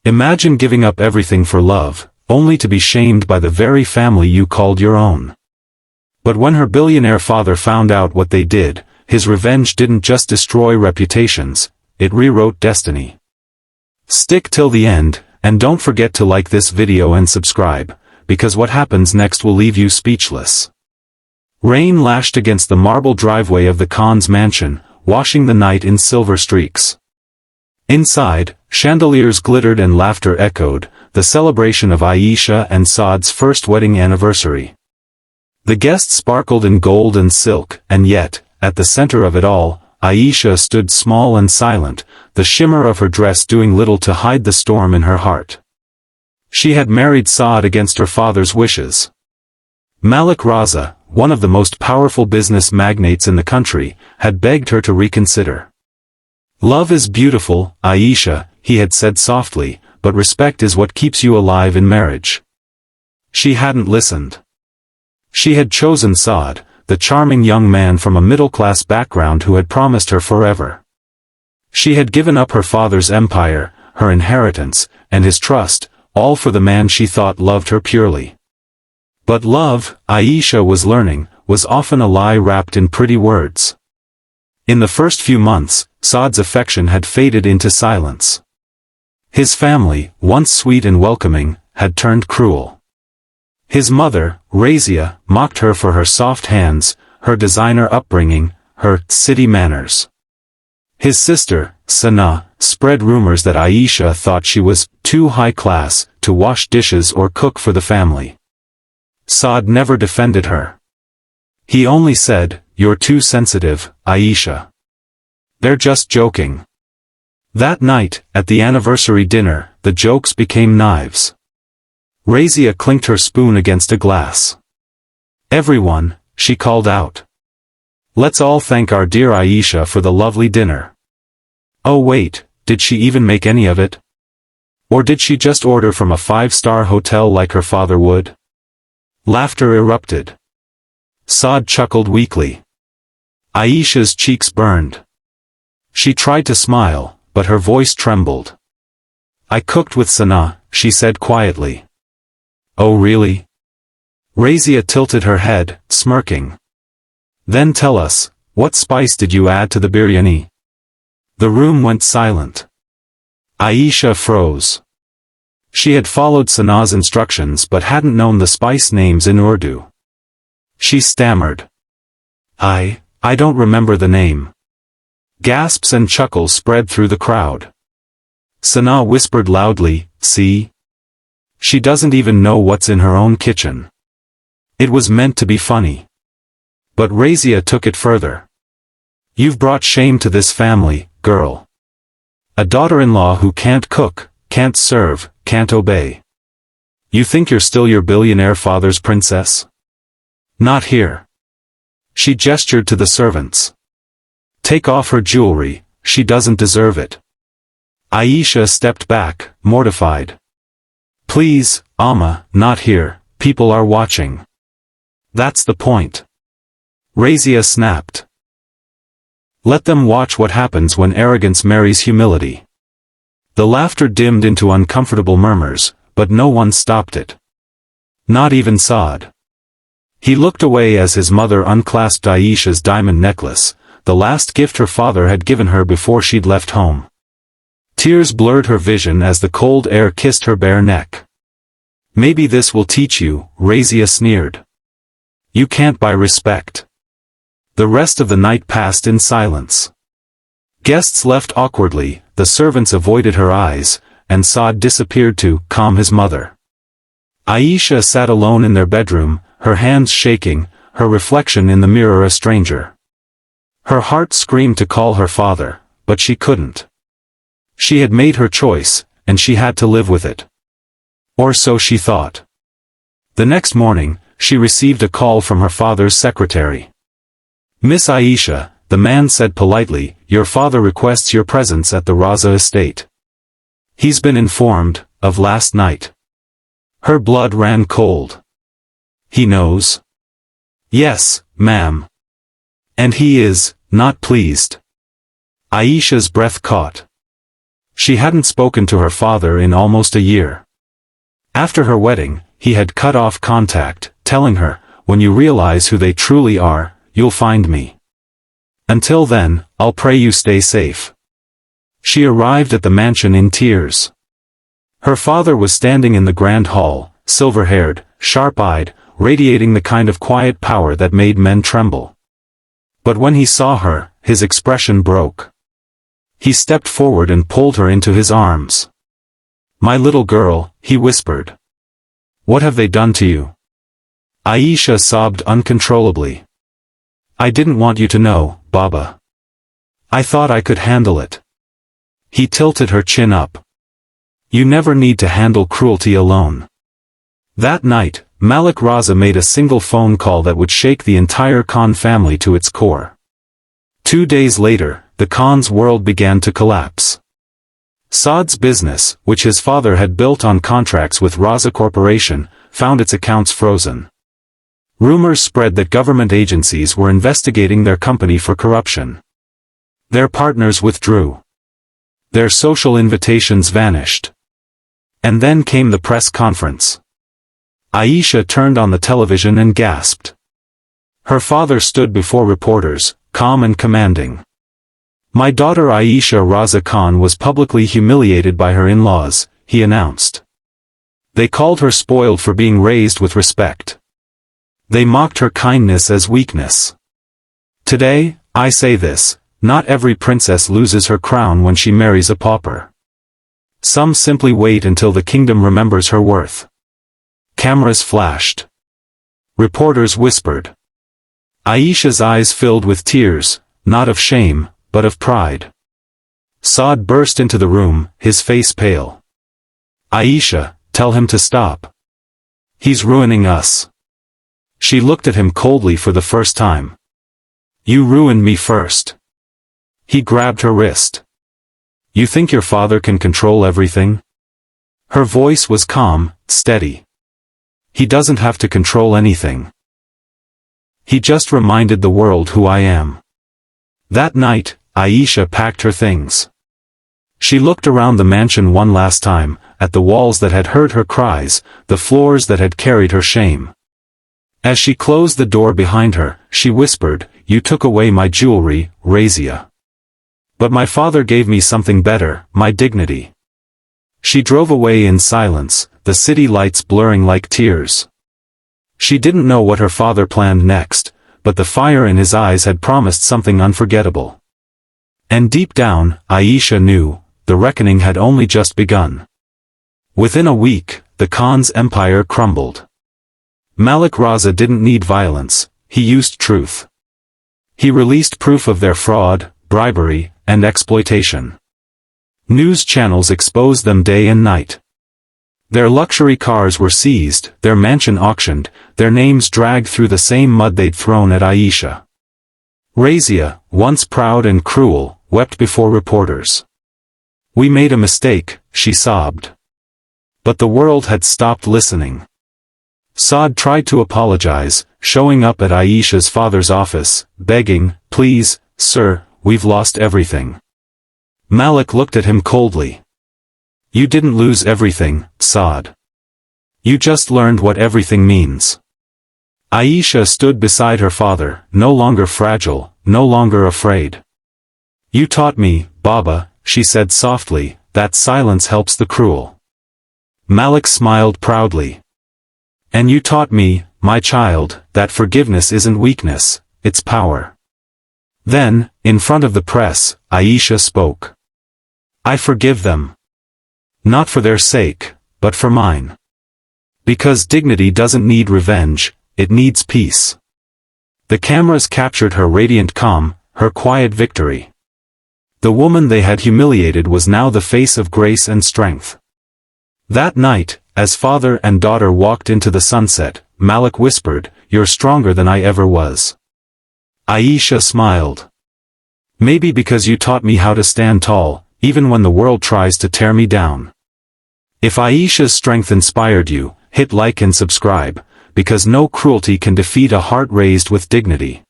Imagine giving up everything for love, only to be shamed by the very family you called your own. But when her billionaire father found out what they did, his revenge didn't just destroy reputations, it rewrote destiny. Stick till the end, and don't forget to like this video and subscribe, because what happens next will leave you speechless. Rain lashed against the marble driveway of the Khan's mansion, washing the night in silver streaks. Inside, chandeliers glittered and laughter echoed, the celebration of Aisha and Saad's first wedding anniversary. The guests sparkled in gold and silk, and yet, at the center of it all, Aisha stood small and silent, the shimmer of her dress doing little to hide the storm in her heart. She had married Saad against her father's wishes. Malik Raza, one of the most powerful business magnates in the country, had begged her to reconsider. "Love is beautiful, Aisha," he had said softly, "but respect is what keeps you alive in marriage." She hadn't listened. She had chosen Saad, the charming young man from a middle-class background who had promised her forever. She had given up her father's empire, her inheritance, and his trust, all for the man she thought loved her purely. But love, Aisha was learning, was often a lie wrapped in pretty words. In the first few months, Saad's affection had faded into silence. His family, once sweet and welcoming, had turned cruel. His mother, Razia, mocked her for her soft hands, her designer upbringing, her city manners. His sister, Sana, spread rumors that Aisha thought she was too high class to wash dishes or cook for the family. Saad never defended her. He only said, "You're too sensitive, Aisha. They're just joking." That night, at the anniversary dinner, the jokes became knives. Razia clinked her spoon against a glass. "Everyone," she called out. "Let's all thank our dear Aisha for the lovely dinner." Oh wait, did she even make any of it? Or did she just order from a five-star hotel like her father would? Laughter erupted. Saad chuckled weakly. Aisha's cheeks burned. She tried to smile, but her voice trembled. "I cooked with Sana," she said quietly. "Oh really?" Razia tilted her head, smirking. "Then tell us, what spice did you add to the biryani?" The room went silent. Aisha froze. She had followed Sana's instructions but hadn't known the spice names in Urdu. She stammered. I don't remember the name." Gasps and chuckles spread through the crowd. Sana whispered loudly, "See? She doesn't even know what's in her own kitchen." It was meant to be funny. But Razia took it further. "You've brought shame to this family, girl. A daughter-in-law who can't cook, can't serve, can't obey. You think you're still your billionaire father's princess? Not here." She gestured to the servants. "Take off her jewelry, she doesn't deserve it." Aisha stepped back, mortified. "Please, Amma, not here, people are watching." "That's the point." Razia snapped. "Let them watch what happens when arrogance marries humility." The laughter dimmed into uncomfortable murmurs, but no one stopped it. Not even Saad. He looked away as his mother unclasped Aisha's diamond necklace, the last gift her father had given her before she'd left home. Tears blurred her vision as the cold air kissed her bare neck. "Maybe this will teach you," Razia sneered. "You can't buy respect." The rest of the night passed in silence. Guests left awkwardly, the servants avoided her eyes, and Saad disappeared to calm his mother. Aisha sat alone in their bedroom, her hands shaking, her reflection in the mirror a stranger. Her heart screamed to call her father, but she couldn't. She had made her choice, and she had to live with it. Or so she thought. The next morning, she received a call from her father's secretary. "Miss Aisha," the man said politely, "your father requests your presence at the Raza estate. He's been informed of last night." Her blood ran cold. "He knows?" "Yes, ma'am. And he is not pleased." Aisha's breath caught. She hadn't spoken to her father in almost a year. After her wedding, he had cut off contact, telling her, "When you realize who they truly are, you'll find me. Until then, I'll pray you stay safe." She arrived at the mansion in tears. Her father was standing in the grand hall, silver-haired, sharp-eyed, radiating the kind of quiet power that made men tremble. But when he saw her, his expression broke. He stepped forward and pulled her into his arms. "My little girl," he whispered. "What have they done to you?" Aisha sobbed uncontrollably. "I didn't want you to know, Baba. I thought I could handle it." He tilted her chin up. "You never need to handle cruelty alone." That night, Malik Raza made a single phone call that would shake the entire Khan family to its core. 2 days later, the Khan's world began to collapse. Saad's business, which his father had built on contracts with Raza Corporation, found its accounts frozen. Rumors spread that government agencies were investigating their company for corruption. Their partners withdrew. Their social invitations vanished. And then came the press conference. Aisha turned on the television and gasped. Her father stood before reporters, calm and commanding. "My daughter Aisha Raza Khan was publicly humiliated by her in-laws," he announced. "They called her spoiled for being raised with respect. They mocked her kindness as weakness. Today, I say this, not every princess loses her crown when she marries a pauper. Some simply wait until the kingdom remembers her worth." Cameras flashed. Reporters whispered. Aisha's eyes filled with tears, not of shame, but of pride. Saad burst into the room, his face pale. "Aisha, tell him to stop. He's ruining us." She looked at him coldly for the first time. "You ruined me first." He grabbed her wrist. "You think your father can control everything?" Her voice was calm, steady. "He doesn't have to control anything. He just reminded the world who I am." That night, Aisha packed her things. She looked around the mansion one last time, at the walls that had heard her cries, the floors that had carried her shame. As she closed the door behind her, she whispered, "You took away my jewelry, Razia. But my father gave me something better, my dignity." She drove away in silence, the city lights blurring like tears. She didn't know what her father planned next, but the fire in his eyes had promised something unforgettable. And deep down, Aisha knew, the reckoning had only just begun. Within a week, the Khan's empire crumbled. Malik Raza didn't need violence, he used truth. He released proof of their fraud, bribery, and exploitation. News channels exposed them day and night. Their luxury cars were seized, their mansion auctioned, their names dragged through the same mud they'd thrown at Aisha. Razia, once proud and cruel, wept before reporters. "We made a mistake," she sobbed. But the world had stopped listening. Saad tried to apologize, showing up at Aisha's father's office, begging, "Please, sir, we've lost everything." Malik looked at him coldly. "You didn't lose everything, Saad. You just learned what everything means." Aisha stood beside her father, no longer fragile, no longer afraid. "You taught me, Baba," she said softly, "that silence helps the cruel." Malik smiled proudly. "And you taught me, my child, that forgiveness isn't weakness, it's power." Then, in front of the press, Aisha spoke. "I forgive them. Not for their sake, but for mine. Because dignity doesn't need revenge, it needs peace." The cameras captured her radiant calm, her quiet victory. The woman they had humiliated was now the face of grace and strength. That night, as father and daughter walked into the sunset, Malik whispered, "You're stronger than I ever was." Aisha smiled. "Maybe because you taught me how to stand tall, even when the world tries to tear me down." If Aisha's strength inspired you, hit like and subscribe, because no cruelty can defeat a heart raised with dignity.